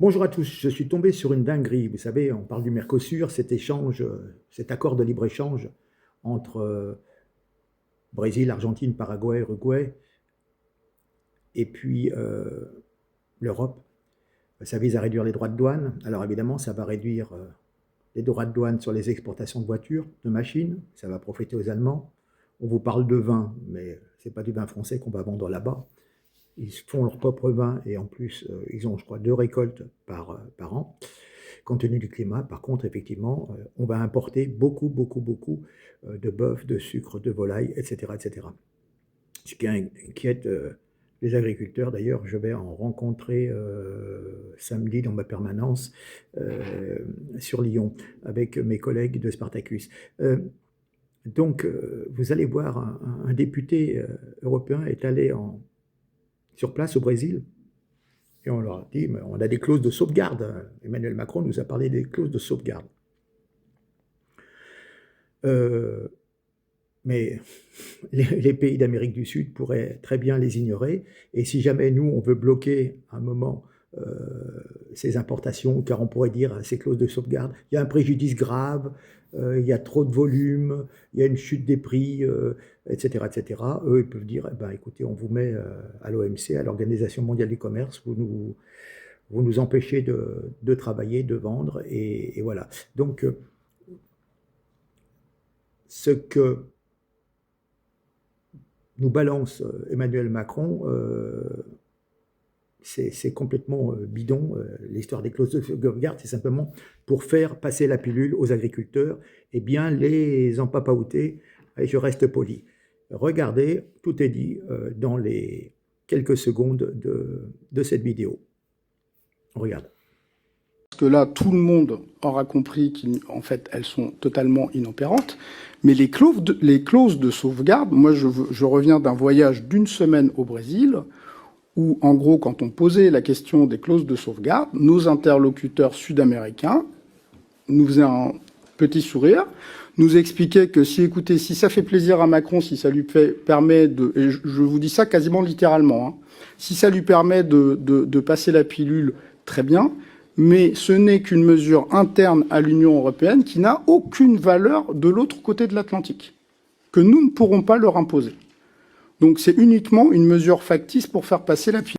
Bonjour à tous, je suis tombé sur une dinguerie. Vous savez, on parle du Mercosur, cet échange, cet accord de libre-échange entre Brésil, Argentine, Paraguay, Uruguay, et puis l'Europe. Ça vise à réduire les droits de douane. Alors évidemment, ça va réduire les droits de douane sur les exportations de voitures, de machines. Ça va profiter aux Allemands. On vous parle de vin, mais ce n'est pas du vin français qu'on va vendre là-bas. Ils font leur propre vin et en plus, ils ont, je crois, 2 récoltes par an, compte tenu du climat. Par contre, effectivement, on va importer beaucoup de bœuf, de sucre, de volaille, etc., etc. Ce qui inquiète les agriculteurs. D'ailleurs, je vais en rencontrer samedi dans ma permanence sur Lyon avec mes collègues de Spartacus. Donc, vous allez voir, un député européen est allé sur place au Brésil, et on leur a dit, mais on a des clauses de sauvegarde. Emmanuel Macron nous a parlé des clauses de sauvegarde. Mais les pays d'Amérique du Sud pourraient très bien les ignorer, et si jamais nous, on veut bloquer un moment ces importations, car on pourrait dire à ces clauses de sauvegarde, il y a un préjudice grave, il y a trop de volume, il y a une chute des prix, etc., etc. Eux, ils peuvent dire, eh ben, écoutez, on vous met à l'OMC, à l'Organisation mondiale du commerce, vous nous empêchez de travailler, de vendre, et voilà. Donc, ce que nous balance Emmanuel Macron, c'est complètement bidon. L'histoire des clauses de sauvegarde, c'est simplement pour faire passer la pilule aux agriculteurs et bien les empapaouter, et je reste poli. Regardez, tout est dit dans les quelques secondes de cette vidéo. On regarde. Parce que là, tout le monde aura compris qu'en fait, elles sont totalement inopérantes. Mais les clauses de sauvegarde, moi, je reviens d'un voyage d'1 semaine au Brésil, où, en gros, quand on posait la question des clauses de sauvegarde, nos interlocuteurs sud-américains nous faisaient un petit sourire, nous expliquaient que écoutez, si ça fait plaisir à Macron, si ça lui permet de, et je vous dis ça quasiment littéralement, hein, si ça lui permet de passer la pilule, très bien, mais ce n'est qu'une mesure interne à l'Union européenne qui n'a aucune valeur de l'autre côté de l'Atlantique, que nous ne pourrons pas leur imposer. Donc c'est uniquement une mesure factice pour faire passer la pilule.